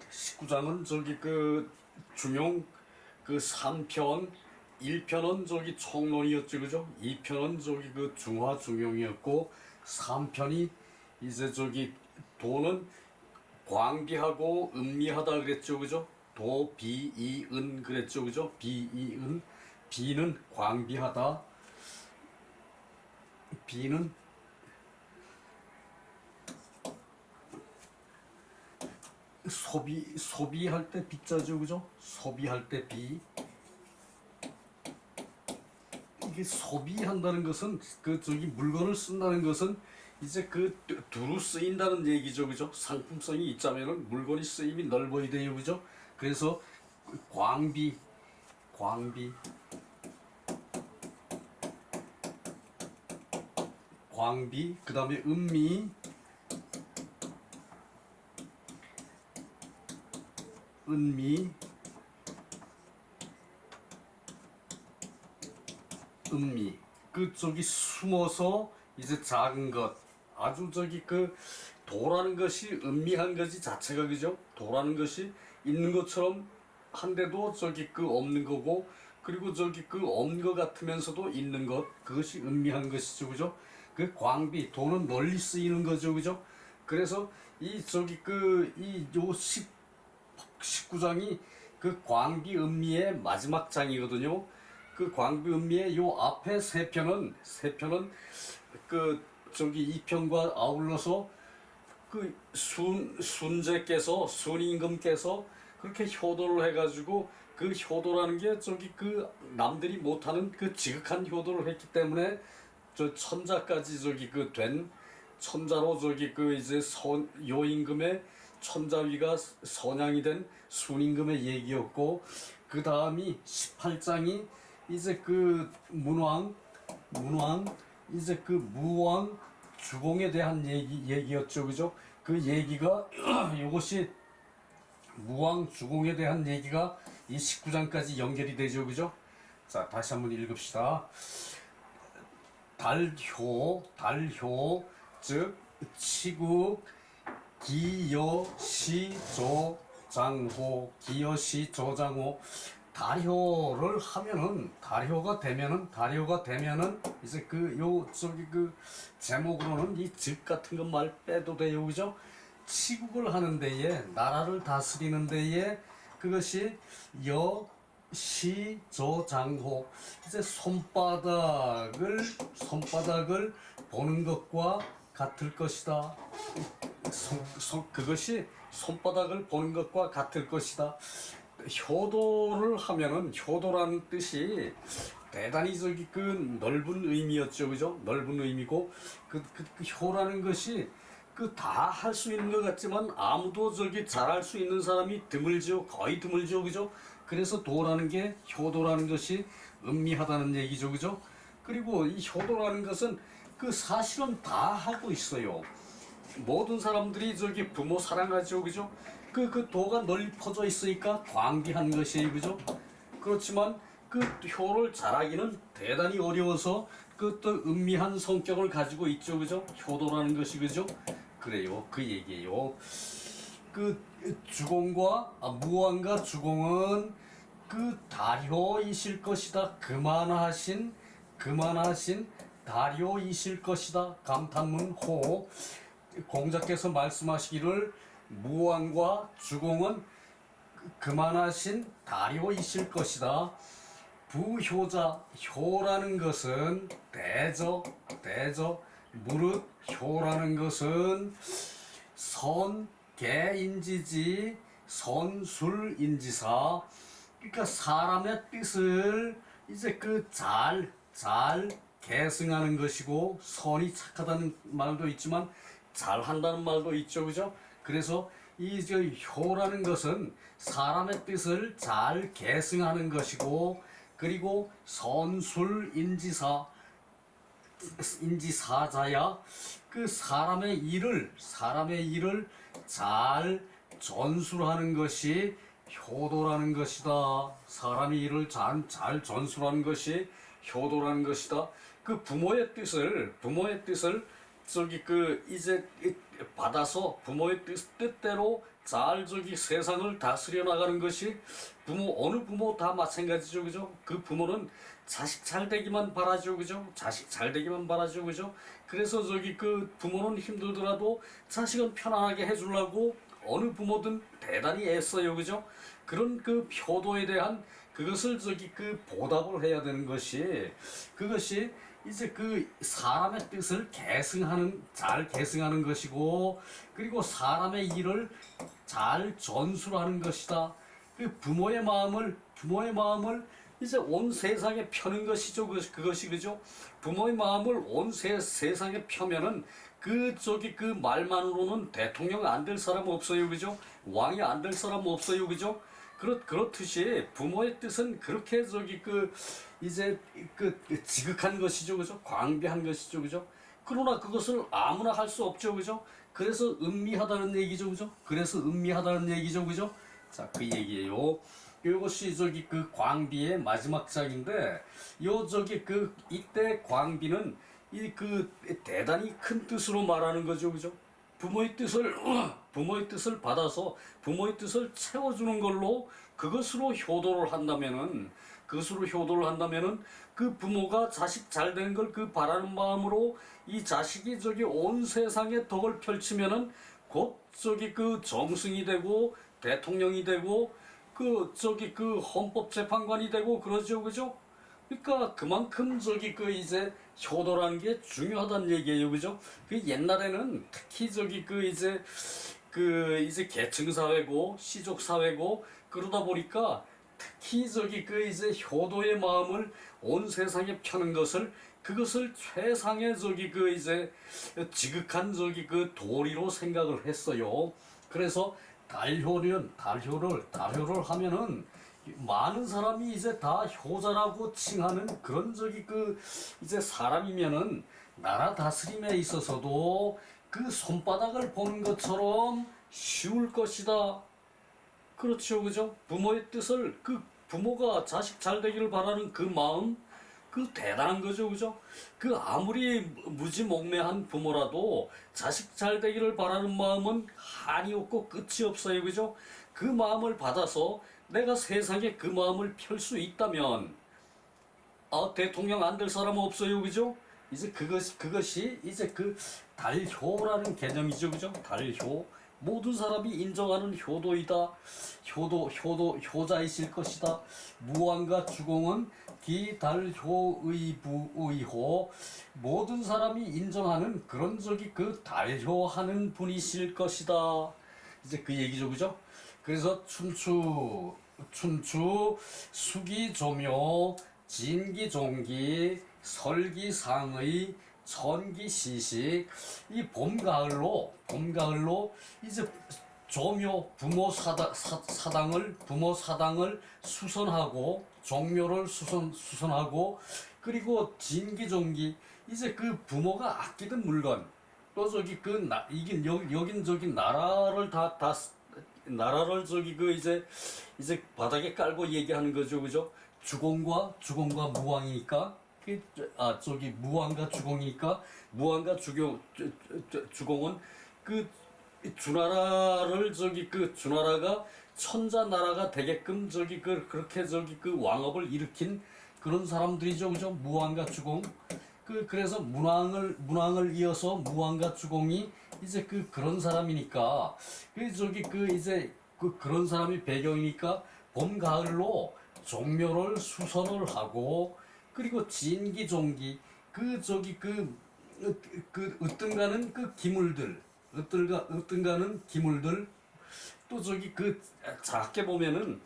19장은 저기 그 중용 그 3편 1편은 저기 총론이었죠, 그죠? 2편은 저기 그 중화 중용이었고 3편이 이제 저기 도는 광비하고 음미하다 그랬죠, 그죠? 도, 비, 이, 은 그랬죠, 그죠? 비, 이, 은. 비는 광비하다. 비는 소비할 때 비자죠, 그죠? 소비할 때 비. 이게 소비한다는 것은 그 저기 물건을 쓴다는 것은 이제 그 두루 쓰인다는 얘기죠, 그죠? 상품성이 있자면은 물건이 쓰임이 넓어야 돼요, 그죠? 그래서 광비 그 다음에 음미 음미 그 저기 숨어서 이제 작은 것 아주 저기 그 도라는 것이 음미한 것이 자체가 그죠? 도라는 것이 있는 것처럼 한데도 저기 그 없는 거고 그리고 저기 그 없는 것 같으면서도 있는 것 그것이 음미한 것이죠, 그죠? 그 광비 도는 널리 쓰이는 거죠, 그죠? 그래서 이 저기 그 이 요 19장이 그 광비 음미의 마지막 장이거든요. 그 광비 음미의 요 앞에 세 편은 그 저기 2편과 아울러서 그 순제께서 순임금께서 그렇게 효도를 해가지고 그 효도라는 게 저기 그 남들이 못하는 그 지극한 효도를 했기 때문에 저 천자까지 저기 그 된 천자로 저기 그 이제 요임금의 천자위가 선양이 된 순임금의 얘기였고 그 다음이 18장이 이제 그 문왕 이제 그 무왕 주공에 대한 얘기였죠, 그죠? 그 얘기가 이것이 무왕 주공에 대한 얘기가 이 19장까지 연결이 되죠, 그죠? 자, 다시 한번 읽읍시다. 달효 즉 치국 기여시조장호 달효를 하면은 달효가 되면은 이제 그 요 저기 그 제목으로는 이 즉 같은 것 말 빼도 돼요, 그죠? 치국을 하는 데에 나라를 다스리는 데에 그것이 여시조장호 이제 손바닥을 보는 것과 같을 것이다. 그것이 손바닥을 보는 것과 같을 것이다. 효도를 하면은 효도라는 뜻이 대단히 저기 그 넓은 의미였죠, 그죠? 넓은 의미고 그 효라는 것이 그 다 할 수 있는 것 같지만 아무도 저기 잘할 수 있는 사람이 드물죠, 거의 드물죠, 그죠? 그래서 도라는 게 효도라는 것이 음미하다는 얘기죠, 그죠? 그리고 이 효도라는 것은 그 사실은 다 하고 있어요. 모든 사람들이 저기 부모 사랑하죠, 그죠? 그 도가 널리 퍼져 있으니까 광기한 것이에요, 그죠? 그렇지만 그 효를 잘하기는 대단히 어려워서 그 또 음미한 성격을 가지고 있죠, 그죠? 효도라는 것이, 그죠? 그래요, 그 얘기예요. 그 주공과 무왕과 주공은 그 다효이실 것이다. 그만하신 다효이실 것이다. 감탄문 호 공자께서 말씀하시기를 무왕과 주공은 그만하신 다효이실 것이다. 부효자 효라는 것은 대저 무릇 효라는 것은 선계인지지 선술인지사 그러니까 사람의 뜻을 이제 그 잘 계승하는 것이고 선이 착하다는 말도 있지만 잘한다는 말도 있죠, 그죠? 그래서 이 저 효라는 것은 사람의 뜻을 잘 계승하는 것이고 그리고 인지사자야 그 사람의 일을 잘 전술하는 것이 효도라는 것이다. 사람의 일을 잘 전술하는 것이 효도라는 것이다. 그 부모의 뜻을 저기 그 이제 받아서 부모의 뜻대로 잘 저기 세상을 다스려 나가는 것이 어느 부모 다 마찬가지죠, 그죠? 그 부모는 자식 잘 되기만 바라죠, 그죠? 자식 잘 되기만 바라죠, 그죠? 그래서 저기 그 부모는 힘들더라도 자식은 편안하게 해주려고 어느 부모든 대단히 애써요, 그죠? 그런 그 효도에 대한 그것을 저기 그 보답을 해야 되는 것이 그것이 이제 그 사람의 뜻을 잘 계승하는 것이고, 그리고 사람의 일을 잘 전술하는 것이다. 그 부모의 마음을 이제 온 세상에 펴는 것이죠. 그것이 그죠? 부모의 마음을 온 세상에 펴면은 그 저기 그 말만으로는 대통령 안 될 사람 없어요, 그죠? 왕이 안 될 사람 없어요, 그죠? 그렇듯이 부모의 뜻은 그렇게 저기 그 이제 그 지극한 것이죠, 그죠? 광대한 것이죠, 그죠? 그러나 그것을 아무나 할 수 없죠, 그죠? 그래서 은미하다는 얘기죠, 그죠? 그래서 은미하다는 얘기죠, 그죠? 자, 그 얘기예요. 이것이 저기 그 광비의 마지막 장인데, 요 저기 그 이때 광비는 이 그 대단히 큰 뜻으로 말하는 거죠, 그죠? 부모의 뜻을 부모의 뜻을 받아서 부모의 뜻을 채워주는 걸로 그것으로 효도를 한다면은 그 부모가 자식 잘 되는 걸 그 바라는 마음으로 이 자식이 저기 온 세상에 덕을 펼치면은 곧 저기 그 정승이 되고 대통령이 되고 그 저기 그 헌법재판관이 되고 그러죠, 그죠? 그러니까 그만큼 저기 그 이제 효도라는 게 중요하다는 얘기예요, 그죠? 그 옛날에는 특히 저기 그 이제 계층 사회고 시족 사회고 그러다 보니까 특히 저기 그 이제 효도의 마음을 온 세상에 펴는 그것을 최상의 저기 그 이제 지극한 저기 그 도리로 생각을 했어요. 그래서 달효를 하면은 많은 사람이 이제 다 효자라고 칭하는 그런 저기 그 이제 사람이면은 나라 다스림에 있어서도 그 손바닥을 보는 것처럼 쉬울 것이다. 그렇죠, 그죠? 부모의 뜻을 그 부모가 자식 잘 되기를 바라는 그 마음, 그 대단한 거죠, 그죠? 그 아무리 무지몽매한 부모라도 자식 잘 되기를 바라는 마음은 한이 없고 끝이 없어요, 그죠? 그 마음을 받아서 내가 세상에 그 마음을 펼 수 있다면, 대통령 안 될 사람 없어요, 그죠? 이제 그것이 이제 그 달효라는 개념이죠, 그죠? 달효. 모든 사람이 인정하는 효도이다. 효자이실 것이다. 무왕과 주공은 기달효의부의호. 모든 사람이 인정하는 그런 저기 그 달효하는 분이실 것이다. 이제 그 얘기죠, 그죠? 그래서 춘추, 수기조묘, 진기종기, 설기상의, 천기시식. 이 봄가을로 이제 조묘 부모 사당을 수선하고 종묘를 수선하고, 그리고 진기종기 이제 그 부모가 아끼던 물건, 또 저기 여긴 저기 나라를 저기 그 이제 바닥에 깔고 얘기하는 거죠, 그죠? 주공과 무왕이니까 저기 무왕과 주공이니까 무왕과 주공은 그 주나라를 저기 그 주나라가 천자 나라가 되게끔 저기 그렇게 저기 그 왕업을 일으킨 그런 사람들이죠, 그죠? 무왕과 주공. 그래서 문왕을 이어서 무왕과 주공이 이제 그런 사람이니까 저기 이제 그런 사람이 배경이니까 봄 가을로 종묘를 수선을 하고, 그리고 진기종기 저기 으뜸가는 기물들, 또 저기 작게 보면은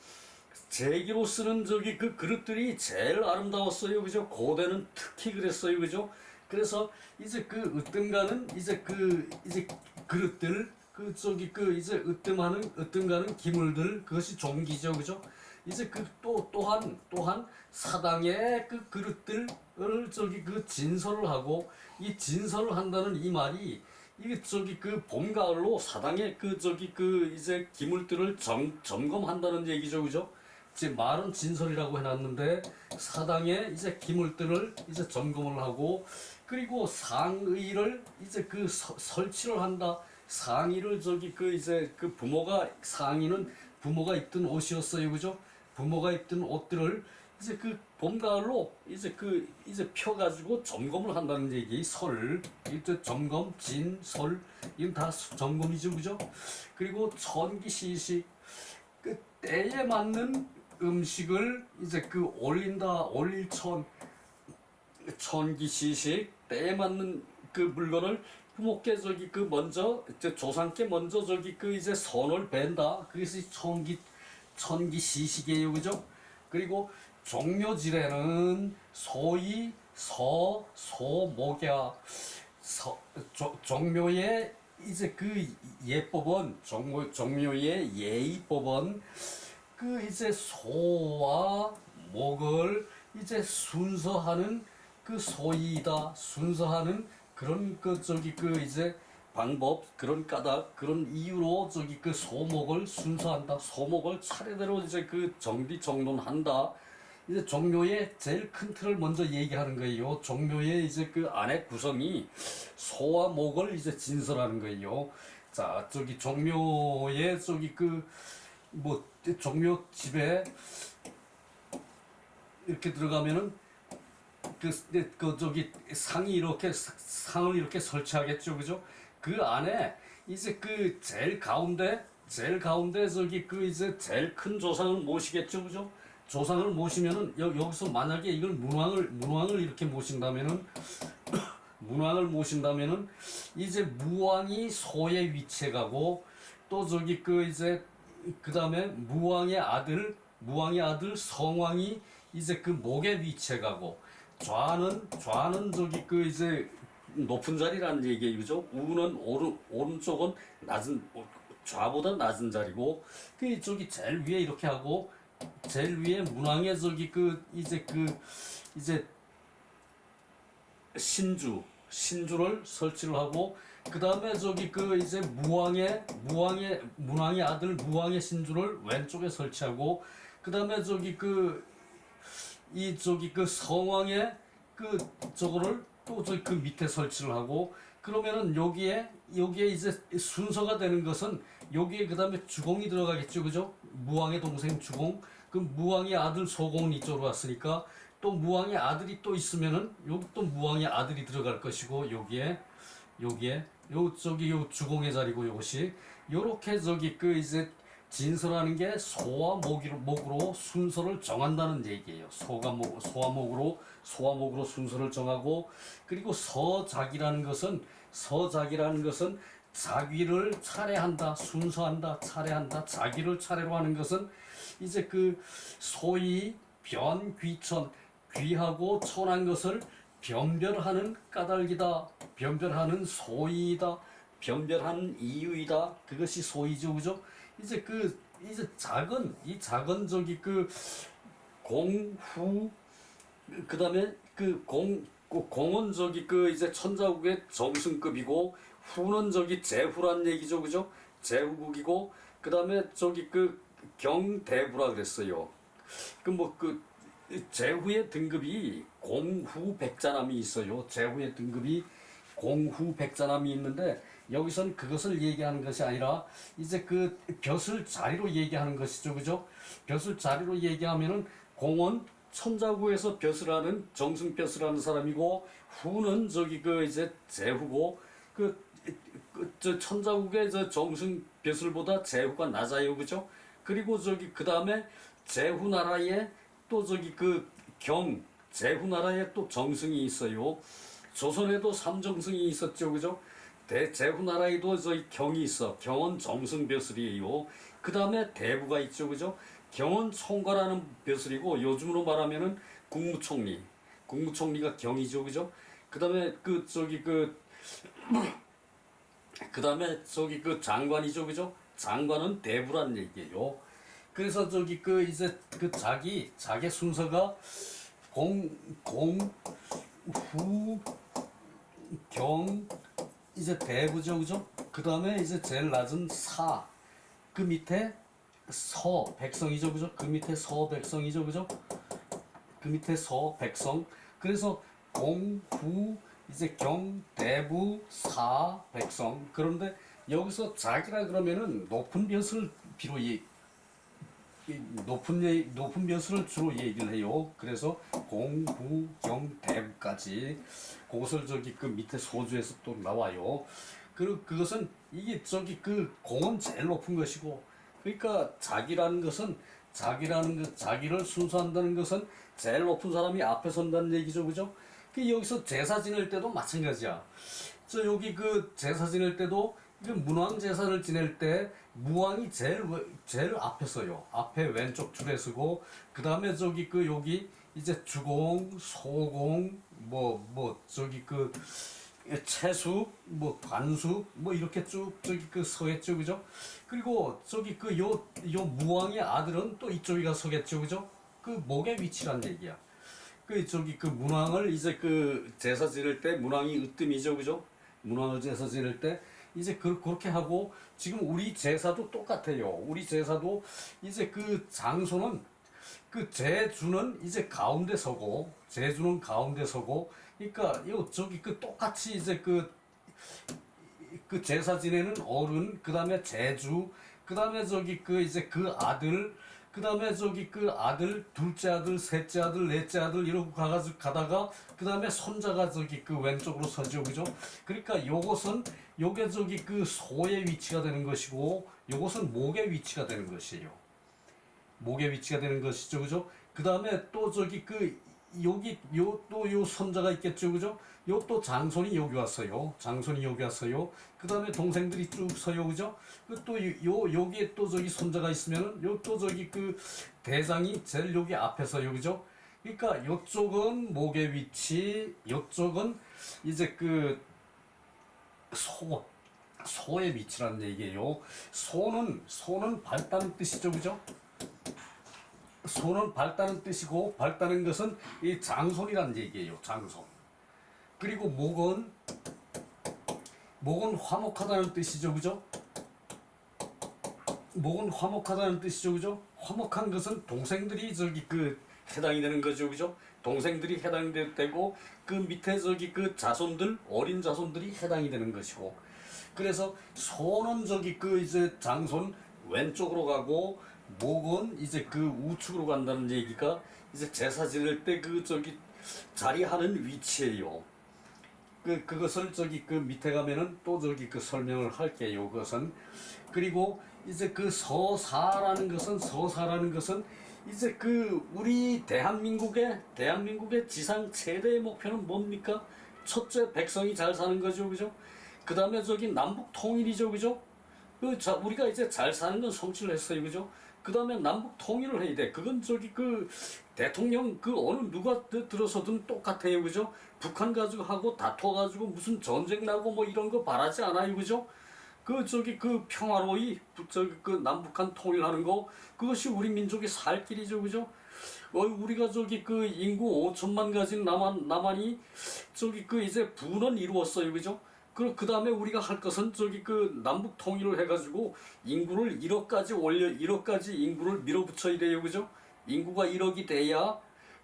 제기로 쓰는 저기 그릇들이 제일 아름다웠어요, 그죠? 고대는 특히 그랬어요, 그죠? 그래서 이제 으뜸가는 이제 이제 그릇들, 저기 이제 으뜸가는 기물들, 그것이 종기죠, 그죠? 이제 또한 사당의 그릇들을 저기 진설을 하고, 이 진설을 한다는 이 말이 이게 저기 봄 가을로 사당의 저기 이제 기물들을 점검한다는 얘기죠, 그죠? 이제 말은 진설이라고 해놨는데 사당에 이제 기물들을 이제 점검을 하고 그리고 상의를 이제 그 설치를 한다. 상의를 저기 그 이제 그 부모가 상의는 부모가 입던 옷이었어요, 그죠? 부모가 입던 옷들을 이제 그 봄 가을로 이제 그 이제 펴가지고 점검을 한다는 얘기. 설 이제 점검 진설 이건 다 점검이죠, 그죠? 그리고 천기시식 그 때에 맞는 음식을 이제 그 올린다 올릴 천기시식 때에 맞는 그 물건을 부모께 저기 그 먼저 이제 조상께 먼저 저기 그 이제 선을 벤다. 그것이 천기시식이에요, 그죠? 그리고 종묘질에는 소위 소목야 종묘의 이제 그 예법은 종묘의 예의법은 그 이제 소와 목을 이제 순서하는 그 소이다 순서하는 그런 그 저기 그 이제 방법 그런 까닭 그런 이유로 저기 그 소목을 순서한다 소목을 차례대로 이제 그 정리정돈한다. 이제 종묘의 제일 큰 틀을 먼저 얘기하는 거예요. 종묘의 이제 그 안에 구성이 소와 목을 이제 진설하는 거예요. 자, 저기 종묘의 저기 그 뭐 종묘 집에 이렇게 들어가면은 그 저기 상이 이렇게 상을 이렇게 설치하겠죠, 그죠? 그 안에 이제 그 제일 가운데 저기 그 이제 제일 큰 조상을 모시겠죠, 그죠? 조상을 모시면은 여기서 만약에 이걸 문왕을 이렇게 모신다면은 문왕을 모신다면은 이제 무왕이 소의 위치에 가고 또 저기 그 이제 그 다음에 무왕의 아들 성왕이 이제 그 목의 위치에 가고 좌는 저기 그 이제 높은 자리라는 얘기예요, 그죠? 우는 오른쪽은 낮은 좌보다 낮은 자리고 그 저기 제일 위에 이렇게 하고 제일 위에 문왕의 저기 그 이제 신주를 설치를 하고 그 다음에 저기 그 이제 문왕의 아들 무왕의 신주를 왼쪽에 설치하고 그 다음에 저기 그 이 저기 그 성왕의 그 저거를 또 저기 그 밑에 설치를 하고 그러면은 여기에 이제 순서가 되는 것은 여기에 그 다음에 주공이 들어가겠죠, 그죠? 무왕의 동생 주공 그 무왕의 아들 소공은 이쪽으로 왔으니까 또 무왕의 아들이 또 있으면은 여기 또 무왕의 아들이 들어갈 것이고 여기에 요 저기 요 주공의 자리고 요것이 요렇게 저기 그 이제 진설하는 게 소와 목으로 순서를 정한다는 얘기예요. 소와 목으로 순서를 정하고 그리고 서작이라는 것은 자귀를 차례한다, 순서한다, 차례한다. 자귀를 차례로 하는 것은 이제 그 소위 변귀천 귀하고 천한 것을 변별하는 까닭이다. 변별하는 소이다. 변별하는 이유이다. 그것이 소이죠, 그죠? 이제 작은 저기 그 공후 그다음에 공은 저기 그 이제 천자국의 정승급이고 후는 저기 제후란 얘기죠, 그죠? 제후국이고 그다음에 저기 그 경대부라 그랬어요. 그 제후의 등급이 공후백자남이 있어요. 제후의 등급이 공후백자남이 있는데 여기선 그것을 얘기하는 것이 아니라 이제 그 벼슬 자리로 얘기하는 것이죠, 그죠? 벼슬 자리로 얘기하면은 공은 천자구에서 벼슬하는 정승벼슬하는 사람이고 후는 저기 그 이제 제후고 저 천자국의 저 정승벼슬보다 제후가 낮아요, 그죠? 그리고 저기 그 다음에 제후 나라에 또 저기 그 제후 나라에 또 정승이 있어요. 조선에도 삼정승이 있었죠, 그죠? 제후 나라에도 저희 경이 있어. 경은 정승 벼슬이에요. 그 다음에 대부가 있죠, 그죠? 경은 총괄하는 벼슬이고 요즘으로 말하면은 국무총리가 경이죠, 그죠? 그 다음에 그 다음에 저기 그 장관이죠, 그죠? 장관은 대부란 얘기예요. 그래서 저기 그 이제 그 자기 순서가 후, 경, 이제 대부죠, 그죠? 그 다음에 이제 제일 낮은 사, 그 밑에 서백성이죠, 그죠? 그 밑에 서백성이죠, 그죠? 그 밑에 서백성. 그래서 공부 이제 경대부 사백성. 그런데 여기서 자기라 그러면은 높은 벼슬을 비로 이 높은 벼슬을 주로 얘기를 해요. 그래서 공부 경대부까지 그것을 저기 그 밑에 소주에서 또 나와요. 그것은 이게 저기 그 공은 제일 높은 것이고, 그러니까 자기를 순수한다는 것은 제일 높은 사람이 앞에 선다는 얘기죠, 그죠? 그 여기서 제사 지낼 때도 마찬가지야. 저 여기 그 제사 지낼 때도 그 문왕 제사를 지낼 때 무왕이 제일 앞에 서요. 앞에 왼쪽 줄에 서고, 그 다음에 저기 그 여기 이제 주공, 소공, 저기 그 채수, 뭐 관수, 뭐 이렇게 쭉 저기 그 서겠죠, 그죠? 그리고 저기 그 요 무왕의 아들은 또 이쪽에 가 서겠죠, 그죠? 그 목의 위치란 얘기야. 그 저기 그 문왕을 이제 그 제사 지낼 때 문왕이 으뜸이죠, 그죠? 문왕을 제사 지낼 때 이제 그렇게 하고, 지금 우리 제사도 똑같아요. 우리 제사도 이제 그 장소는 그 제주는 이제 가운데 서고, 제주는 가운데 서고, 그러니까 요 저기 그 똑같이 이제 그 제사 지내는 어른, 그 다음에 제주, 그 다음에 저기 그 이제 그 아들, 그 다음에 저기 그 아들, 둘째 아들, 셋째 아들, 넷째 아들 이러고 가가지고 가다가 그 다음에 손자가 저기 그 왼쪽으로 서죠, 그죠? 그러니까 요게 저기 그 소의 위치가 되는 것이고, 요것은 목의 위치가 되는 것이에요. 목의 위치가 되는 것이죠, 그죠? 그 다음에 또 저기 그 여기 요 손자가 있겠죠, 그죠? 요 또 장손이 여기 왔어요. 장손이 여기 왔어요. 그 다음에 동생들이 쭉 서요, 그죠? 그 또 여기에 또 저기 손자가 있으면은 요 또 저기 그 대장이 제일 여기 앞에 서요, 그죠? 그러니까 요쪽은 목의 위치, 요쪽은 이제 그 소의 위치라는 얘기예요. 소는 밝다는 뜻이죠, 그죠? 소는 밝다는 뜻이고, 밝다는 것은 이 장손이라는 얘기예요. 장손. 그리고 목은 화목하다는 뜻이죠, 그죠? 목은 화목하다는 뜻이죠, 그죠? 화목한 것은 동생들이 저기 그 해당이 되는 거죠, 그죠? 동생들이 해당이 되고, 그 밑에 저기 그 자손들, 어린 자손들이 해당이 되는 것이고, 그래서 소는 저기 그 이제 장손 왼쪽으로 가고, 목은 이제 그 우측으로 간다는 얘기가 이제 제사 지낼 때 그 저기 자리하는 위치예요. 그것을 저기 그 밑에 가면은 또 저기 그 설명을 할게요. 그것은. 그리고 이제 그 서사라는 것은 이제 그 우리 대한민국의 지상 최대의 목표는 뭡니까? 첫째, 백성이 잘 사는 거죠, 그죠? 그 다음에 저기 남북 통일이죠, 그죠? 우리가 이제 잘 사는 건 성취를 했어요, 그죠? 그 다음에 남북 통일을 해야 돼. 그건 저기 그 대통령 그 어느 누가 들어서든 똑같아요, 그죠? 북한 가지고 하고 다퉈가지고 무슨 전쟁 나고 뭐 이런 거 바라지 않아요, 그죠? 그 저기 그 평화로이 저기 그 남북한 통일하는 거, 그것이 우리 민족의 살 길이죠, 그죠? 우리가 저기 그 인구 5천만 가진 남한이 저기 그 이제 부는 이루었어요, 그죠? 그 다음에 우리가 할 것은 저기 그 남북 통일을 해가지고 인구를 1억까지 인구를 밀어붙여야 돼요, 그죠? 인구가 1억이 돼야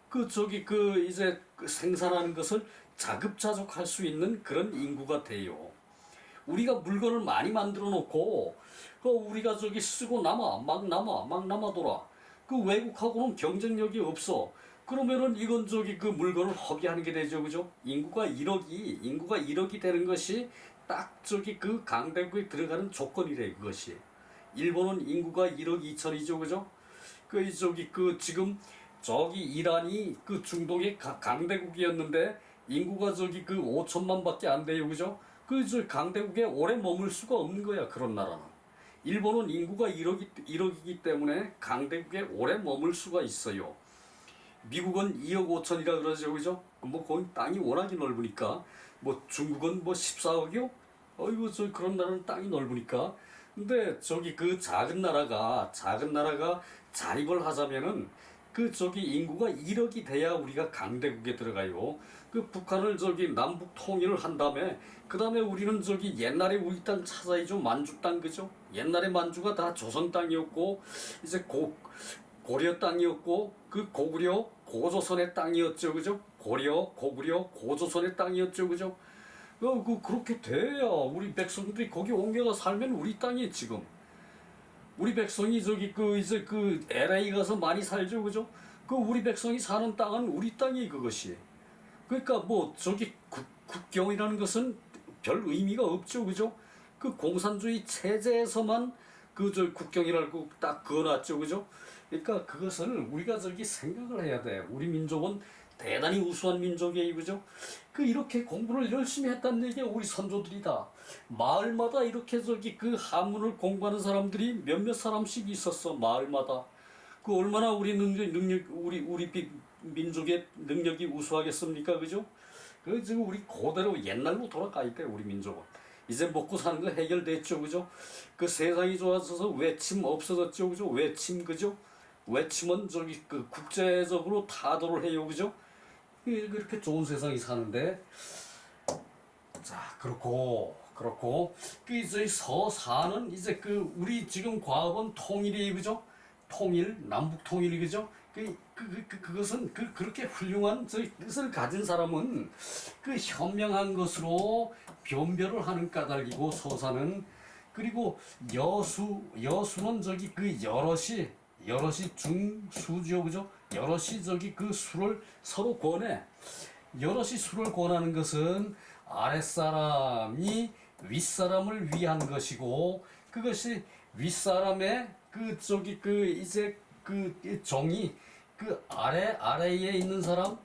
그 저기 그 이제 그 생산하는 것을 자급자족할 수 있는 그런 인구가 돼요. 우리가 물건을 많이 만들어 놓고 그 우리가 저기 쓰고 막 남아 돌아. 그 외국하고는 경쟁력이 없어. 그러면은 이건 저기 그 물건을 허비하는 게 되죠, 그죠? 인구가 1억이 되는 것이 딱 저기 그 강대국에 들어가는 조건이래, 그것이. 일본은 인구가 1억 2천이죠, 그죠? 그 저기 그 지금 저기 이란이 그 중동의 강대국이었는데 인구가 저기 그 5천만밖에 안 돼요, 그죠? 그 저 강대국에 오래 머물 수가 없는 거야, 그런 나라는. 일본은 인구가 1억이기 때문에 강대국에 오래 머물 수가 있어요. 미국은 2억 5천이라 그러죠, 그죠? 뭐 거기 땅이 워낙에 넓으니까. 뭐 중국은 뭐 14억이요? 어이구, 저 그런 나라는 땅이 넓으니까. 근데 저기 그 작은 나라가 자립을 하자면은 그 저기 인구가 1억이 돼야 우리가 강대국에 들어가요. 그 북한을 저기 남북 통일을 한 다음에 그 다음에 우리는 저기 옛날에 우리 땅 찾아야죠. 만주 땅 그죠? 옛날에 만주가 다 조선 땅이었고 이제 고려 땅이었고 그 고구려 고조선의 땅이었죠 그죠? 고려 고구려 고조선의 땅이었죠 그죠? 그렇게 돼야 우리 백성들이 거기 옮겨가 살면 우리 땅이 지금 우리 백성이 저기 그 이제 그 LA 가서 많이 살죠 그죠? 그 우리 백성이 사는 땅은 우리 땅이 그것이. 그러니까 뭐 저기 국경이라는 것은 별 의미가 없죠 그죠? 그 공산주의 체제에서만 그 저 국경이라고 딱 그어놨죠 그죠? 그러니까 그것을 우리가 저기 생각을 해야 돼. 우리 민족은 대단히 우수한 민족이에요 그죠? 그 이렇게 공부를 열심히 했다는 얘기가 우리 선조들이다. 마을마다 이렇게 저기 그 한문을 공부하는 사람들이 몇몇 사람씩 있었어 마을마다. 그 얼마나 우리 능력 우리 민족의 능력이 우수하겠습니까 그죠? 그 지금 우리 그대로 옛날로 돌아가야 돼 우리 민족은. 이제 먹고 사는 거 해결됐죠 그죠? 그 세상이 좋아져서 외침 없어졌죠 그죠? 외침 그죠? 외침은 저기 그 국제적으로 타도를 해요 그죠? 그렇게 좋은 세상이 사는데 자 그렇고 그 이제 서사는 이제 그 우리 지금 과업은 통일이 그죠? 통일 남북 통일이 그죠? 그것은 그렇게 훌륭한 뜻을 가진 사람은 그 현명한 것으로 변별을 하는 까닭이고 서사는. 그리고 여수는 저기 그 여럿이 중수죠 그죠? 여럿이 저기 그 수를 서로 권해. 여럿이 수를 권하는 것은 아랫사람이 윗사람을 위한 것이고 그것이 윗사람의 그 저기 그 이제 그 정이 그 아래에 있는 사람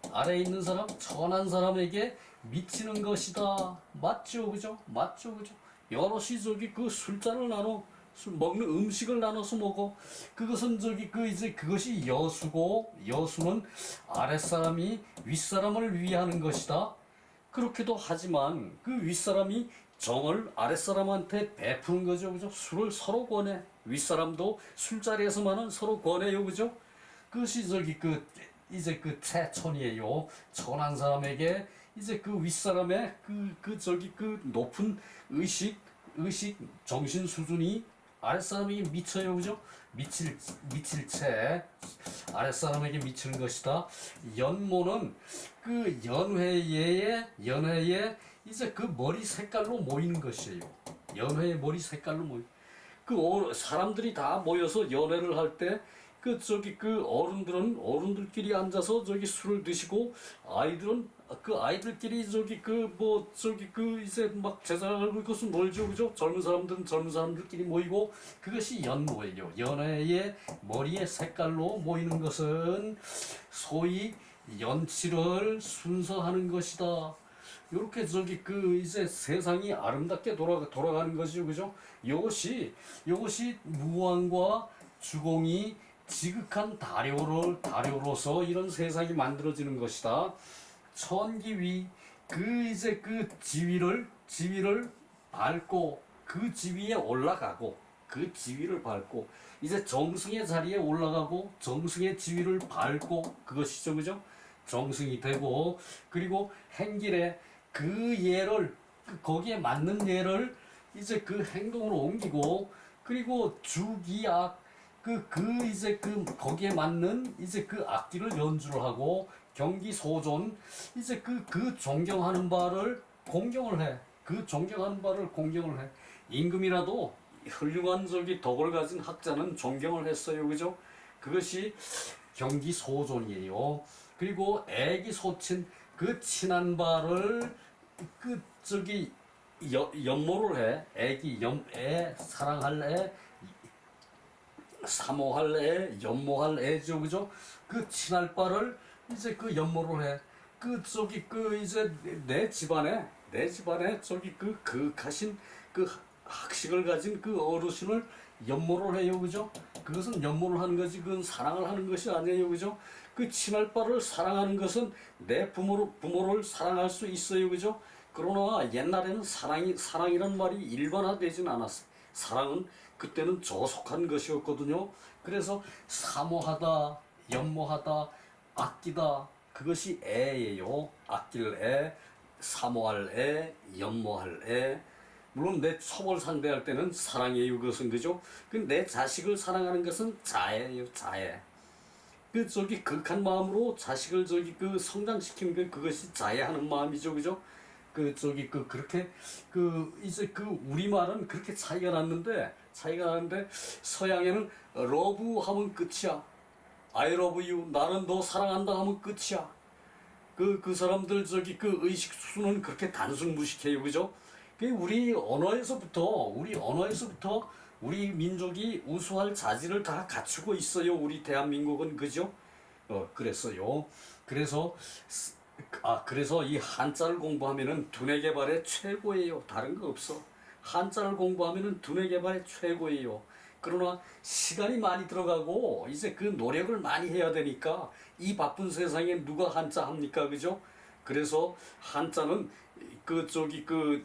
천한 사람에게 미치는 것이다. 맞죠 그죠? 여럿이 저기 그 술잔을 나눠 먹는 음식을 나눠서 먹어. 그것은 저기 그 이제 그것이 여수고 여수는 아랫사람이 윗사람을 위하는 것이다. 그렇게도 하지만 그 윗사람이 정을 아랫사람한테 베푸는 거죠 그죠? 술을 서로 권해. 윗사람도 술자리에서만은 서로 권해요 그죠? 그것이 저기 그 이제 그 태천이에요. 천한 사람에게 이제 그 윗사람의 그 저기 그 높은 의식 정신 수준이 아랫사람에게 미쳐요 그죠? 미칠 채 아랫사람에게 미치는 것이다. 연모는 그 연회에 이제 그 머리 색깔로 모이는 것이에요. 연회의 머리 색깔로 그 사람들이 다 모여서 연회를 할 때 그 저기 그 어른들끼리 앉아서 저기 술을 드시고 아이들은 그 아이들끼리 저기 그 뭐 저기 그 이제 막 제사를 그것은 놀죠 그죠? 젊은 사람들은 젊은 사람들끼리 모이고 그것이 연모예요. 연회의 머리의 색깔로 모이는 것은 소위 연치를 순서하는 것이다. 요렇게 저기 그 이제 세상이 아름답게 돌아가는 것이죠 그죠? 요것이 무왕과 주공이 지극한 다료로서 이런 세상이 만들어지는 것이다. 천기위 그 이제 그 지위를 밟고 그 지위에 올라가고 그 지위를 밟고 이제 정승의 자리에 올라가고 정승의 지위를 밟고 그것이죠 그죠? 정승이 되고 그리고 행길에 그 예를 거기에 맞는 예를 이제 그 행동으로 옮기고 그리고 주기악 이제 거기에 맞는 이제 그 악기를 연주를 하고 경기소존 이제 그 존경하는 바를 공경을 해. 그 존경하는 바를 공경을 해. 임금이라도 훌륭한 저기 덕을 가진 학자는 존경을 했어요. 그죠? 그것이 경기소존이에요. 그리고 애기소친 그 친한 바를 그 저기 연모를 해. 애 사랑할 애 사모할 애, 연모할 애죠, 그죠? 그 친할 바를 이제 그 연모를 해. 그 저기 그 이제 내 집안에 저기 그 가신 그 학식을 가진 그 어르신을 연모를 해요, 그죠? 그것은 연모를 하는 거지, 그건 사랑을 하는 것이 아니에요, 그죠? 그 친할 바를 사랑하는 것은 내 부모를 사랑할 수 있어요, 그죠? 그러나 옛날에는 사랑이란 말이 일반화되진 않았어. 사랑은 그때는 저속한 것이었거든요. 그래서 사모하다, 연모하다, 아끼다 그것이 애예요. 아낄 애, 사모할 애, 연모할 애. 물론 내 처벌 상대할 때는 사랑이에요. 그것은 그죠? 내 자식을 사랑하는 것은 자애예요. 자애. 그 저기 극한 마음으로 자식을 저기 그 성장시키는 게 그것이 자애하는 마음이죠. 그죠? 그 저기 그 그렇게 그 이제 그 우리말은 그렇게 차이가 나는데 서양에는 러브 하면 끝이야. I love you. 나는 너 사랑한다 하면 끝이야. 그 사람들 저기 그 의식 수는 그렇게 단순 무식해요. 그죠? 우리 언어에서부터 우리 민족이 우수할 자질을 다 갖추고 있어요. 우리 대한민국은 그죠? 그랬어요. 그래서 그래서 이 한자를 공부하면은 두뇌 개발의 최고예요. 다른 거 없어. 한자를 공부하면은 두뇌 개발의 최고예요. 그러나 시간이 많이 들어가고 이제 그 노력을 많이 해야 되니까 이 바쁜 세상에 누가 한자 합니까? 그죠? 그래서 한자는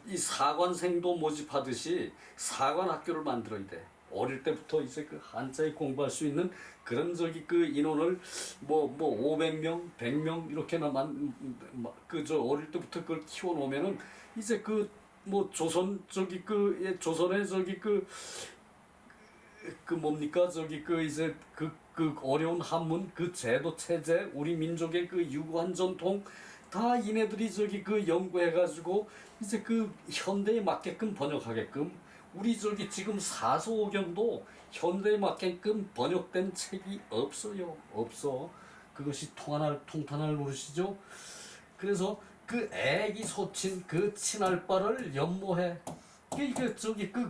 이 사관생도 모집하듯이 사관 학교를 만들어야 돼. 어릴 때부터 이제 그 한자에 공부할 수 있는 그런 그 인원을 500명, 100명 이렇게나만 어릴 때부터 그걸 키워 놓으면은 이제 조선 조선의 뭡니까 이제 어려운 한문 그 제도 체제 우리 민족의 그 유구한 전통 다 이네들이 연구해가지고 이제 현대에 맞게끔 번역하게끔 우리 지금 사서오경도 현대에 맞게끔 번역된 책이 없어요. 없어. 그것이 통탄할 노릇이죠. 그래서 그 애기 소친 그 친할바를 연모해.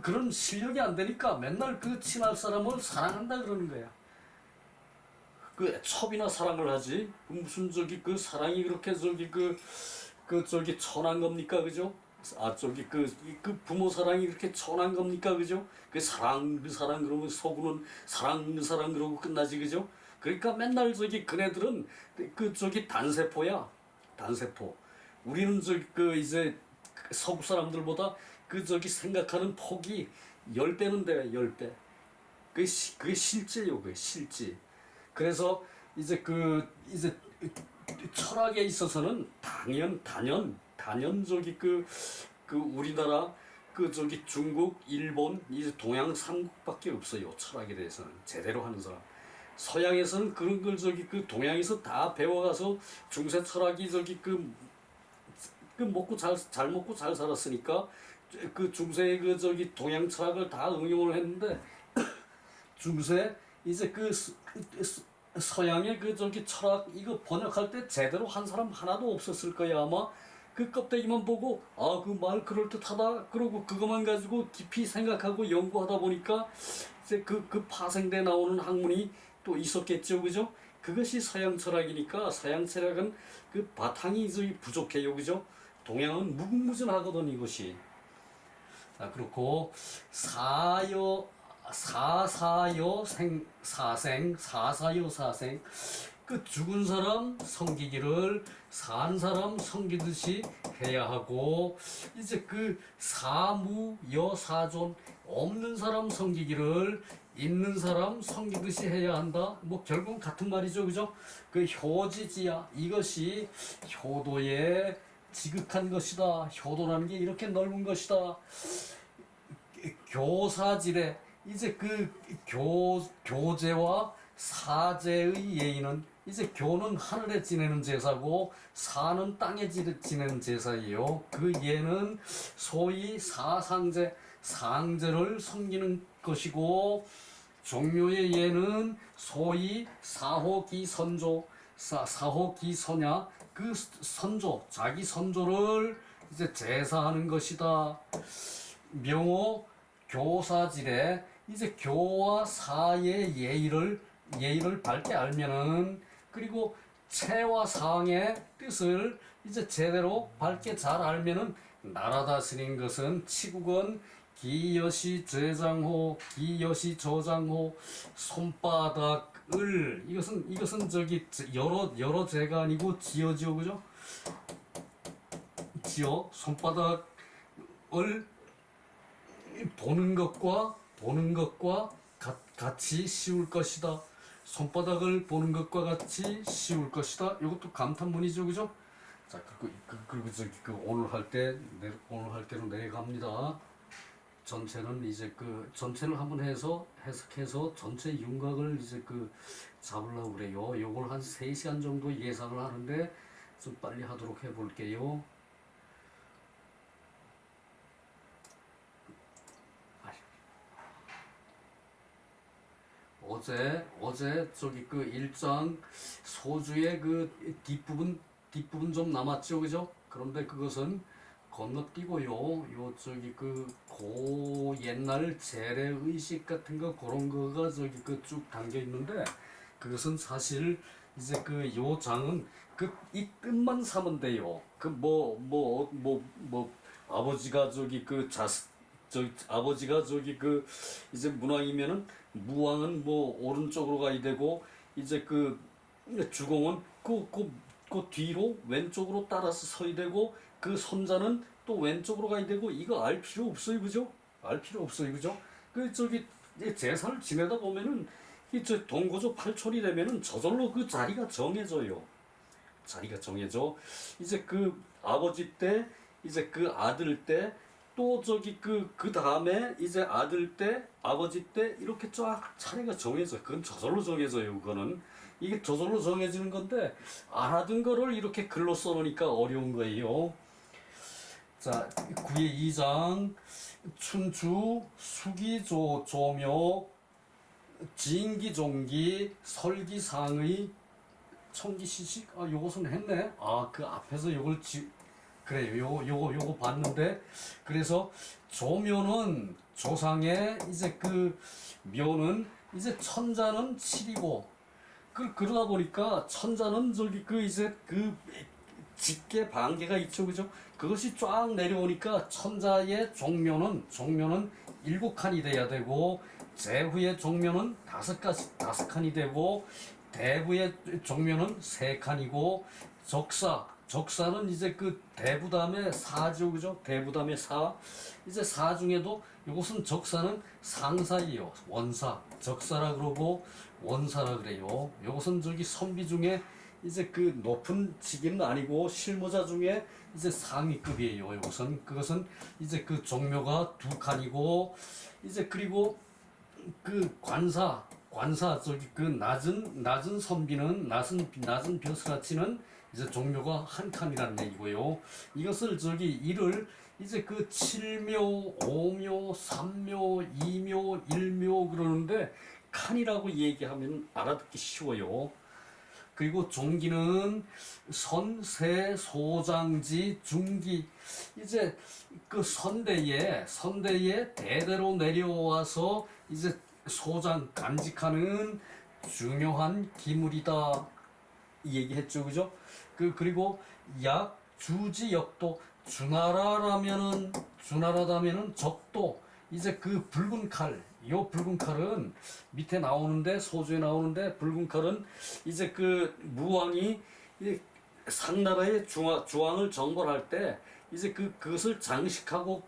그런 실력이 안 되니까 맨날 그 친할 사람을 사랑한다 그러는 거야. 첩이나 사랑을 하지. 무슨 그 사랑이 그렇게 천한 겁니까? 그죠? 그 부모 사랑이 그렇게 천한 겁니까? 그죠? 그 사랑 그러면 속으로는 사랑 그러고 끝나지. 그죠? 그러니까 맨날 그네들은 단세포야. 단세포. 우리는 이제 서구 사람들보다 생각하는 폭이 10배는 돼. 10배. 그게 실제요. 그게 실제. 그래서 이제 철학에 있어서는 단연 우리나라 중국, 일본, 이제 동양 삼국밖에 없어요. 철학에 대해서는 제대로 하는 사람. 서양에서는 그런 걸 동양에서 다 배워가서 중세 철학이 먹고 잘 먹고 잘 살았으니까 중세의 동양 철학을 다 응용을 했는데 중세 이제 서양의 철학 이거 번역할 때 제대로 한 사람 하나도 없었을 거야. 아마 그 껍데기만 보고 그 말 그럴듯하다 그러고 그것만 가지고 깊이 생각하고 연구하다 보니까 이제 파생돼 나오는 학문이 또 있었겠죠. 그죠? 그것이 서양 철학이니까 서양 철학은 바탕이 부족해요. 그죠? 동양은 무궁무진하거든 이것이. 자, 그렇고 사사요 사생 죽은 사람 섬기기를 산 사람 섬기듯이 해야 하고 이제 사무여사존 없는 사람 섬기기를 있는 사람 섬기듯이 해야 한다. 결국 같은 말이죠. 그죠? 효지지야. 이것이 효도의 지극한 것이다. 효도라는 게 이렇게 넓은 것이다. 교사질에 이제 교제와 사제의 예의는 이제 교는 하늘에 지내는 제사고 사는 땅에 지내는 제사예요. 그 예는 소위 상제를 섬기는 것이고 종묘의 예는 소위 사호기선냐 선조 자기 선조를 이제 제사하는 것이다. 명호 교사질에 이제 교와 사의 예의를 밝게 알면은 그리고 체와 상의 뜻을 이제 제대로 밝게 잘 알면은 나라 다스리는 것은 치국은 기여시 저장호 손바닥을 이것은 여러 제가 아니고 지어지요. 그죠? 지어 손바닥을 보는 것과 같이 씌울 것이다. 손바닥을 보는 것과 같이 쉬울 것이다. 이것도 감탄문이죠, 그죠? 자, 그리고 저기 오늘 할 때, 오늘 할 때로 내려갑니다. 전체는 이제 전체를 한번 해석해서 전체 윤곽을 이제 잡으려고 그래요. 요걸 한 3시간 정도 예상을 하는데 좀 빨리 하도록 해볼게요. 어제 저기 일장 소주의 뒷부분 좀 남았죠, 그죠? 그런데 그것은 건너뛰고요. 요 저기 고 옛날 재래 의식 같은 거 그런 거가 저기 쭉 담겨 있는데 그것은 사실 이제 요 장은 이 뜻만 사면 돼요. 아버지가 아버지가 이제 문왕이면은 무왕은 오른쪽으로 가야 되고 이제 주공은 그 뒤로 왼쪽으로 따라서 서야 되고 손자는 또 왼쪽으로 가야 되고 이거 알 필요 없어요, 그죠? 알 필요 없어요, 그죠? 제사를 지내다 보면은 동고조 팔촌이 되면은 저절로 자리가 정해져요. 자리가 정해져. 이제 아버지 때 이제 아들 때 또 그 다음에 이제 아들 때 아버지 때 이렇게 쫙 차례가 정해져. 그건 저절로 정해져요. 그거는 이게 저절로 정해지는 건데 알아둔 거를 이렇게 글로 써놓으니까 어려운 거예요. 자, 9의 2장 춘추 수기조 조묘 진기종기 설기상의 청기시식. 요것은 했네. 그 앞에서 요걸 그래요. 요거 봤는데 그래서 조묘는 조상의 이제 묘는 이제 천자는 7이고 그러다 보니까 천자는 이제 직계 반계가 있죠, 그죠? 그것이 쫙 내려오니까 천자의 종묘는 7칸이 돼야 되고 제후의 종묘는 5칸이 되고 대부의 종묘는 3칸이고 적사는 이제 대부 다음에 사죠, 그죠? 대부 다음에 사. 이제 사 중에도 이것은 적사는 상사이요. 원사. 적사라 그러고 원사라 그래요. 이것은 선비 중에 이제 높은 직위는 아니고 실무자 중에 이제 상위급이에요. 그것은 이제 종묘가 2칸이고 이제 그리고 관사 낮은 선비는 낮은 벼슬아치는 이제 종묘가 1칸이라는 얘기고요. 이것을 이를 이제 7묘, 5묘, 3묘, 2묘, 1묘 그러는데 칸이라고 얘기하면 알아듣기 쉬워요. 그리고 종기는 선, 세, 소장지, 중기. 이제 선대에 대대로 내려와서 이제 소장 간직하는 중요한 기물이다. 이 얘기했죠, 그죠? 그리고 약, 주지, 역도. 주나라다면은 적도. 이제 붉은 칼. 요 붉은 칼은 밑에 나오는데 소주에 나오는데 붉은 칼은 이제 무왕이 상나라의 주왕을 정벌할 때 이제 그것을 장식하고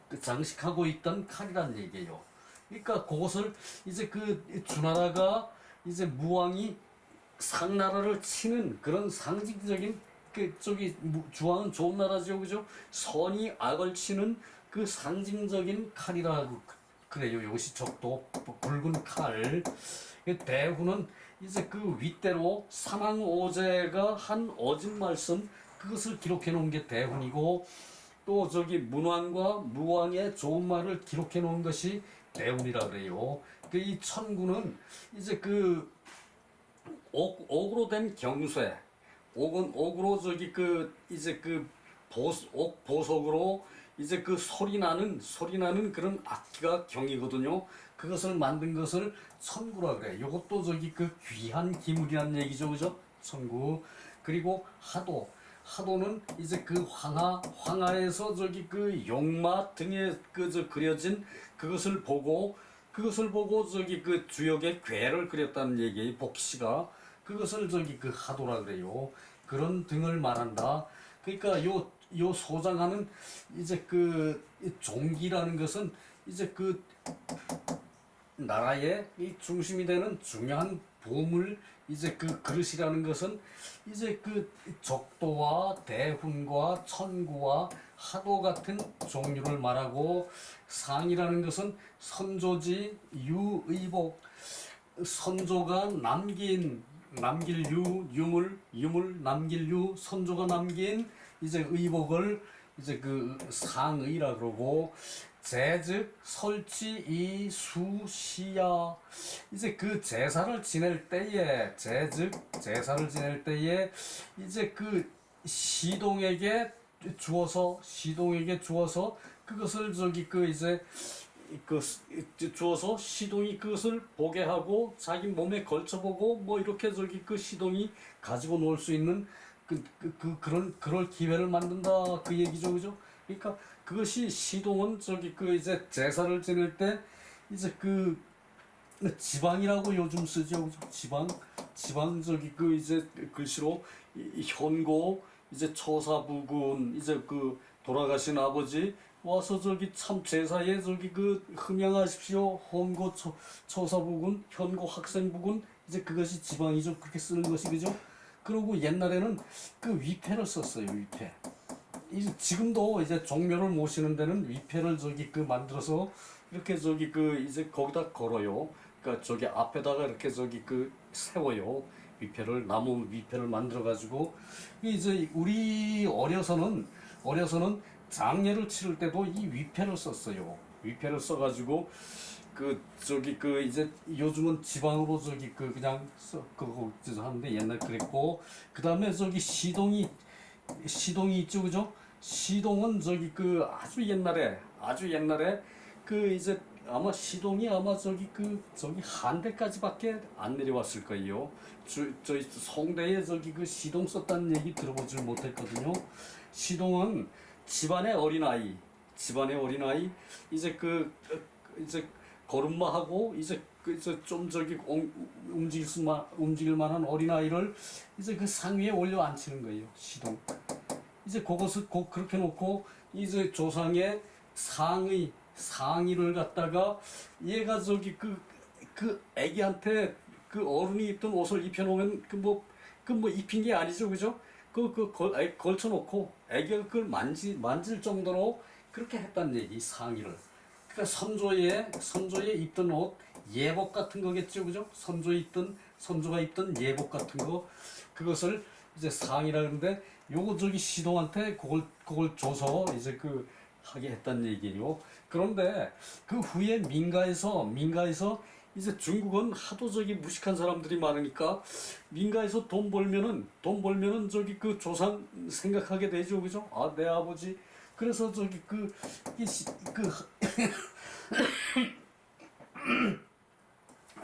있던 칼이란 얘기예요. 그러니까 그것을 이제 주나라가 이제 무왕이 상나라를 치는 그런 상징적인 주왕은 좋은 나라죠, 그죠? 선이 악을 치는 상징적인 칼이라고 그래요. 이것이 적도 붉은 칼. 대후는 이제 윗대로 삼왕오제가 한 어진 말씀 그것을 기록해 놓은 게 대훈이고 또 문왕과 무왕의 좋은 말을 기록해 놓은 것이 대훈이라 그래요. 이 천구는 이제 옥으로 된 경쇠, 옥으로 이제 옥 보석으로 이제 소리 나는 그런 악기가 경이거든요. 그것을 만든 것을 천구라 그래. 요것도 귀한 기물이란 얘기죠, 그죠? 천구. 그리고 하도는 이제 황하에서 용마 등에 그려진 그것을 보고 주역의 괴를 그렸다는 얘기예요. 복시가 그것을 하도라 그래요. 그런 등을 말한다. 그러니까 요 소장하는 이제 종기라는 것은 이제 나라의 이 중심이 되는 중요한 보물 이제 그 그릇이라는 것은 이제 그 적도와 대훈과 천구와 하도 같은 종류를 말하고 상이라는 것은 선조지 유의복 선조가 남길 유물 남길 유 선조가 남긴 이제 의복을 이제 그 상의라 그러고 제즉 설치 이수 시야 이제 그 제사를 지낼 때에 제즉 제사를 지낼 때에 이제 그 시동에게 주어서 그것을 저기 그 이제 그 주어서 시동이 그것을 보게 하고 자기 몸에 걸쳐보고 뭐 이렇게 저기 그 시동이 가지고 놀 수 있는 그럴 기회를 만든다 그 얘기죠, 그죠? 그러니까 그것이 시동은 저기 그 이제 제사를 지낼 때 이제 그 지방이라고 요즘 쓰죠, 그죠? 지방 저기 그 이제 글씨로 이 현고 이제 처사부군 이제 그 돌아가신 아버지 와서 저기 참 제사에 저기 그 흠양하십시오 헌고 처사부군 현고 학생부군 이제 그것이 지방이죠 그렇게 쓰는 것이 그죠? 그리고 옛날에는 그 위패를 썼어요 위패. 지금도 이제 종묘를 모시는 데는 위패를 저기 그 만들어서 이렇게 저기 그 이제 거기다 걸어요. 그러니까 저기 앞에다가 이렇게 저기 그 세워요. 위패를 나무 위패를 만들어 가지고 이제 우리 어려서는 장례를 치를 때도 이 위패를 썼어요. 위패를 써가지고 그 저기 그 이제 요즘은 지방으로 저기 그 그냥 그거 하는데 옛날 그랬고 그 다음에 저기 시동이 있죠 그죠? 시동은 저기 그 아주 옛날에 그 이제 아마 시동이 아마 저기 한대까지밖에 안 내려왔을 거예요. 저희 송대에 저기 그 시동 썼다는 얘기 들어보질 못했거든요. 시동은 집안의 어린아이 이제 이제 걸음마하고 이제 이제 좀 저기 움직일 만한 어린아이를 이제 그 상 위에 올려 앉히는 거예요. 시동. 이제 그것을 그렇게 놓고 이제 조상의 상의를 갖다가 얘가 저기 그 애기한테 그 어른이 입던 옷을 입혀놓으면 그 뭐 입힌 게 아니죠, 그죠? 걸쳐놓고 애기가 그걸 만질 정도로 그렇게 했단 얘기 상의를. 그러니까 선조의 입던 옷 예복 같은 거겠죠, 그죠? 선조가 입던 예복 같은 거 그것을 이제 상이라 그러는데 요거 저기 시동한테 그걸 줘서 이제 그 하게 했단 얘기예요. 그런데 그 후에 민가에서 이제 중국은 하도 저기 무식한 사람들이 많으니까 민가에서 돈 벌면은 저기 그 조상 생각하게 되죠, 그죠? 아, 내 아버지. 그래서 저기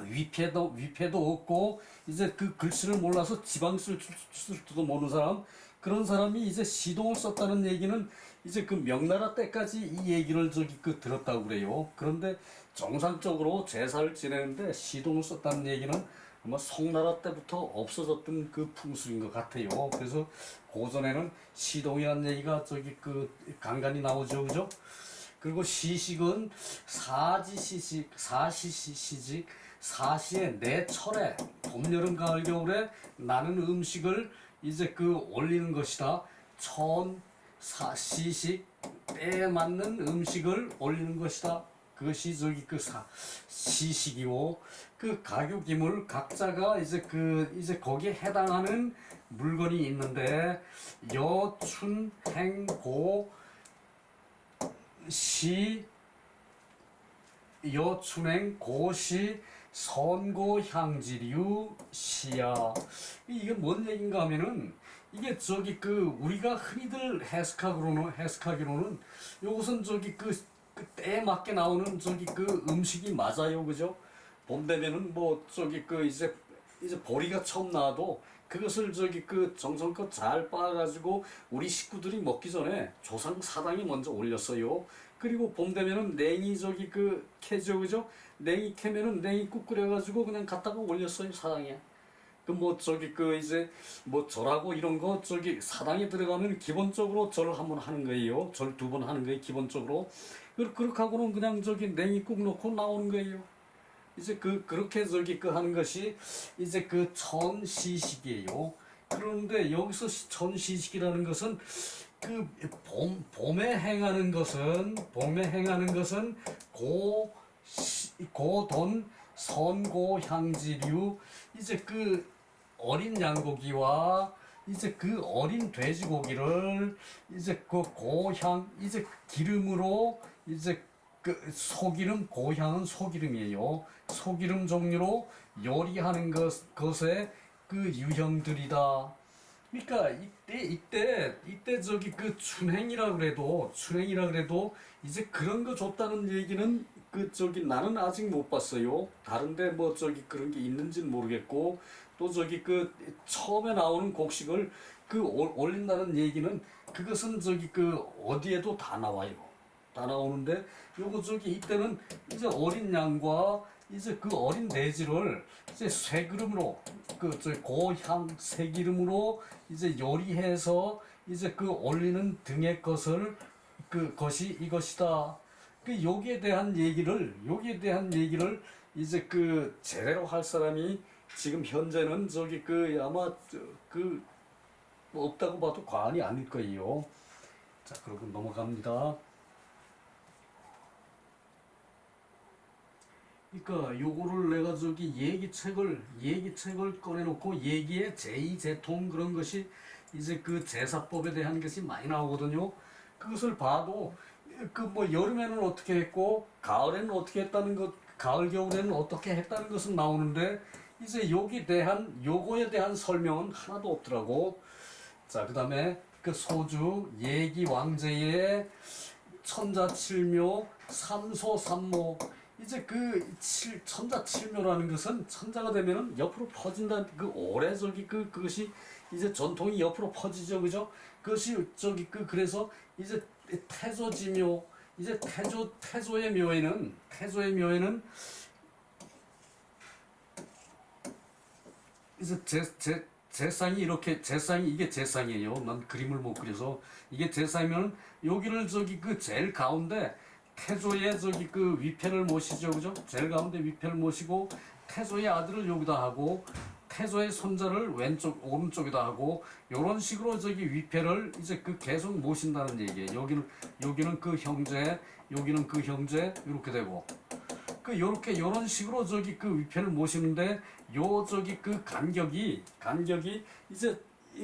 위패도 없고 이제 그 글씨를 몰라서 지방 쓸 줄도 모르는 사람 그런 사람이 이제 시동을 썼다는 얘기는 이제 그 명나라 때까지 이 얘기를 저기 그 들었다고 그래요. 그런데 정상적으로 제사를 지내는데 시동을 썼다는 얘기는 아마 송나라 때부터 없어졌던 그 풍습인 것 같아요. 그래서 고전에는 시동이라는 얘기가 저기 그 간간히 나오죠, 그죠? 그리고 시식은 사시시식 사시에 내 철에 봄, 여름, 가을, 겨울에 나는 음식을 이제 그 올리는 것이다. 시식 때에 맞는 음식을 올리는 것이다. 그것이 저기 시식이고 그 가교기물 각자가 이제 이제 거기에 해당하는 물건이 있는데 여춘행고 시 여춘행 고시 선고향지류 시야 이게 뭔 얘기인가 하면은 이게 저기 우리가 흔히들 해석하기로는 요것은 저기 때에 맞게 나오는 저기 음식이 맞아요, 그죠? 봄 되면은 뭐 저기 이제 보리가 처음 나와도 그것을 저기 정성껏 잘 빻아가지고 우리 식구들이 먹기 전에 조상 사당에 먼저 올렸어요. 그리고 봄 되면은 냉이 저기 캐죠, 그죠? 냉이 캐면은 냉이국 끓여가지고 그냥 갖다가 올렸어요 사당에. 뭐 저기 이제 뭐 절하고 이런 거 저기 사당에 들어가면 기본적으로 절을 한번 하는 거예요. 절 두 번 하는 거예요 기본적으로. 그렇게 하고는 그냥 저기 냉이국 넣고 나오는 거예요. 이제 그렇게 저기 그 하는 것이 이제 그 천시식이에요. 그런데 여기서 천시식이라는 것은 그 봄에 행하는 것은 고돈 선고향지류 이제 그 어린 양고기와 이제 그 어린 돼지고기를 이제 그 고향 이제 기름으로 이제 그 소기름 고향은 소기름이에요. 소기름 종류로 요리하는 것의 그 유형들이다. 그러니까 이때 저기 그 춘행이라 그래도 이제 그런 거 줬다는 얘기는 그 저기 나는 아직 못 봤어요. 다른데 뭐 저기 그런 게 있는지는 모르겠고 또 저기 그 처음에 나오는 곡식을 그 올린다는 얘기는 그것은 저기 그 어디에도 다 나와요. 다 나오는데 요거 저기 이때는 이제 어린 양과 이제 그 어린 돼지를 이제 쇠기름으로 그 저 고향 쇠기름으로 이제 요리해서 이제 그 올리는 등의 것을 그 것이 이것이다. 그 여기에 대한 얘기를 이제 그 제대로 할 사람이 지금 현재는 저기 그 아마 그 없다고 봐도 과언이 아닐 거예요. 자, 그러고 넘어갑니다. 그러니까 요거를 내가 저기 얘기책을 꺼내놓고 얘기의 제2, 제통 그런 것이 이제 그 제사법에 대한 것이 많이 나오거든요. 그것을 봐도 그 뭐 여름에는 어떻게 했고 가을에는 어떻게 했다는 것, 가을 겨울에는 어떻게 했다는 것은 나오는데 이제 요거에 대한 설명은 하나도 없더라고. 자, 그다음에 그 소주 얘기 왕제의 천자칠묘 삼소삼모 이제 그 천자칠묘라는 것은 천자가 되면은 옆으로 퍼진다 그 오래 저기 그것이 이제 전통이 옆으로 퍼지죠 그죠 그것이 저기 그래서 이제 태조지묘 이제 태조의 묘에는 이제 제상이 이게 제상이에요. 난 그림을 못 그려서 이게 제상이면 여기를 저기 그 제일 가운데 태조의 저기 그 위패를 모시죠, 그죠? 제일 가운데 위패를 모시고 태조의 아들을 여기다 하고 태조의 손자를 오른쪽에다 하고 요런 식으로 저기 위패를 이제 그 계속 모신다는 얘기예요. 여기는 그 형제, 여기는 그 형제 이렇게 되고 그 요렇게 요런 식으로 저기 그 위패를 모시는데 요 저기 그 간격이 이제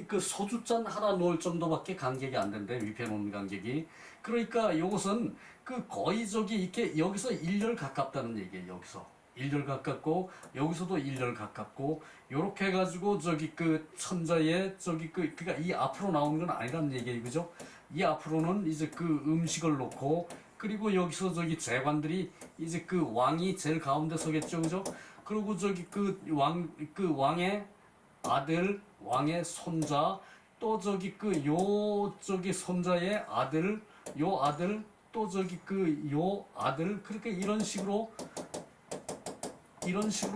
그 소주잔 하나 놓을 정도밖에 간격이 안 된대 위패 놓는 간격이 그러니까 요것은 그 거의 저기 이렇게 여기서 일렬 가깝다는 얘기예요. 여기서 일렬 가깝고 여기서도 일렬 가깝고 요렇게 해가지고 저기 그 천자에 저기 그러니까 이 앞으로 나오는 건 아니라는 얘기예요. 그죠? 이 앞으로는 이제 그 음식을 놓고 그리고 여기서 저기 재관들이 이제 그 왕이 제일 가운데 서겠죠. 그죠? 그리고 저기 그 왕의 아들, 왕의 손자, 또 저기 저기 손자의 아들, 요 아들, 또 저기 요 아들, 그렇게 이런 식으로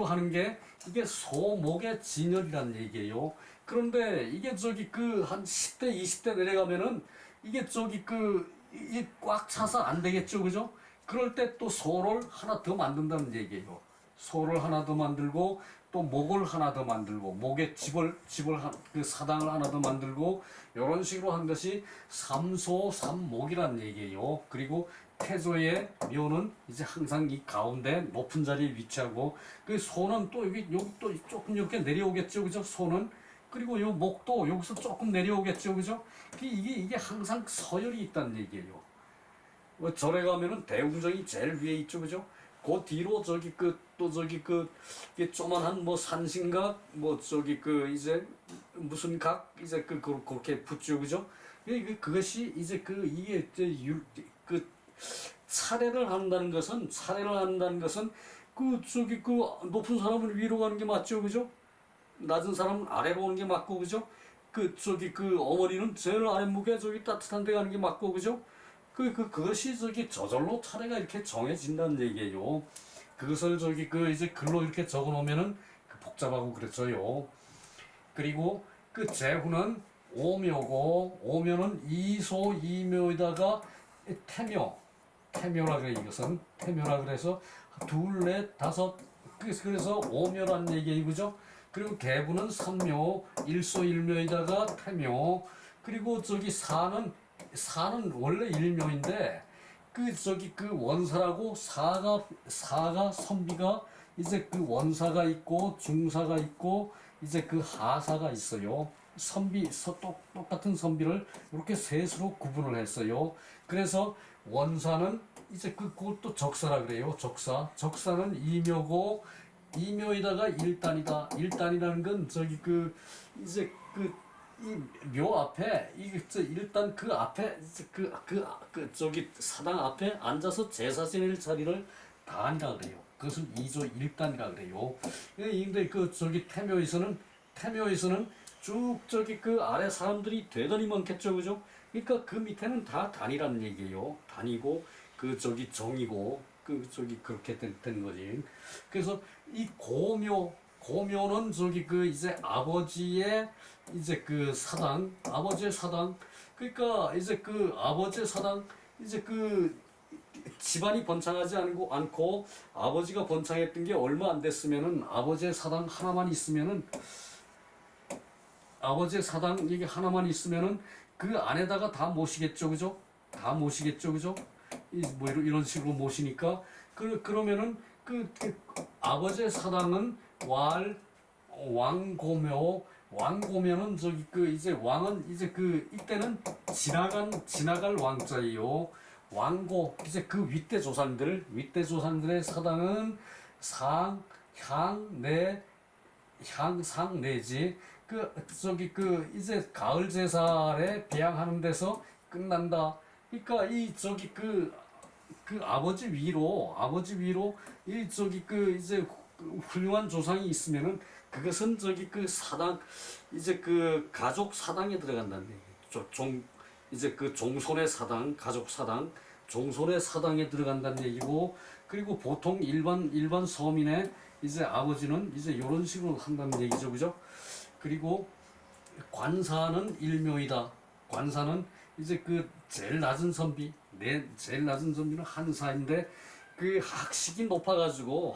하는 게 이게 소목의 진열이라는 얘기예요. 그런데 이게 저기 한 10대, 20대 내려가면은 이게 저기 이게 꽉 차서 안 되겠죠, 그죠? 그럴 때 또 소를 하나 더 만든다는 얘기예요. 소를 하나 더 만들고 또 목을 하나 더 만들고 목에 그 사당을 하나 더 만들고 이런 식으로 한 것이 삼소삼목이라는 얘기예요. 그리고 태조의 묘는 이제 항상 이 가운데 높은 자리에 위치하고 그 소는 또 여기 또 조금 이렇게 내려오겠죠, 그죠? 소는 그리고 요 목도 여기서 조금 내려오겠죠, 그죠? 이게 항상 서열이 있다는 얘기예요. 뭐 절에 가면은 대웅정이 제일 위에 있죠, 그죠? 그 뒤로 저기 또 저기 이게 조만한 뭐 산신각 뭐 저기 이제 무슨 각 이제 그렇게 붙죠, 그죠? 그것이 이제 이게 그 차례를 한다는 것은 저기 높은 사람은 위로 가는 게 맞죠, 그죠? 낮은 사람은 아래로 오는 게 맞고, 그죠? 저기 어머니는 제일 아랫목에 저기 따뜻한 데 가는 게 맞고, 그죠? 그것이 저기 저절로 차례가 이렇게 정해진다는 얘기예요. 그것을 저기 이제 글로 이렇게 적어 놓으면은 복잡하고 그렇죠요. 그리고 제후는 오묘고, 오묘는 이소 이묘에다가 태묘라 그래, 이것은. 태묘라 그래서 둘, 넷, 다섯, 그래서 오묘란 얘기 그죠? 그리고 계부는 선묘, 일소일묘에다가 태묘, 그리고 저기 사는 원래 일묘인데 그 원사라고 사가 선비가 이제 그 원사가 있고 중사가 있고 이제 그 하사가 있어요. 똑같은 선비를 이렇게 셋으로 구분을 했어요. 그래서 원사는 이제 그것도 적사라 그래요. 적사는 이묘고 이묘에다가 일단이다. 일단이라는 건 저기 이제 이 묘 앞에 일단 그 앞에 저기 사당 앞에 앉아서 제사 지낼 자리를 단이라 그래요. 그것을 이조 일단이라 그래요. 근데 저기 태묘에서는 쭉 저기 그 아래 사람들이 대단히 많겠죠, 그죠? 그러니까 그 밑에는 다 단이라는 얘기예요. 단이고 그 저기 정이고 그 저기 그렇게 된 거지. 그래서 이 고묘는 저기 이제 아버지의 사당. 그러니까 이제 아버지의 사당 이제 집안이 번창하지 않고 아버지가 번창했던 게 얼마 안 됐으면은 아버지의 사당 이게 하나만 있으면은 그 안에다가 다 모시겠죠, 그죠? 다 모시겠죠, 그죠? 뭐 이런 식으로 모시니까 그러면은 아버지의 사당은 왕고묘는 저기 이제 왕은 이제 이때는 지나갈 왕자예요. 왕고 이제 윗대 조상들의 사당은 상내지 저기 이제 가을 제사에 배양하는 데서 끝난다. 그러니까 이 저기 아버지 위로 이 저기 이제 훌륭한 조상이 있으면은 그것은 저기 사당 이제 가족 사당에 들어간다는 얘기. 이제 종손의 사당, 가족 사당, 종손의 사당에 들어간다는 얘기고, 그리고 보통 일반 서민의 이제 아버지는 이제 이런 식으로 한다는 얘기죠, 그죠? 그리고 관사는 일묘이다. 관사는 이제 제일 낮은 제일 낮은 선비는 한사인데 학식이 높아가지고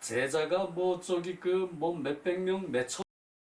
제자가 뭐 저기 뭐 몇백 명, 몇천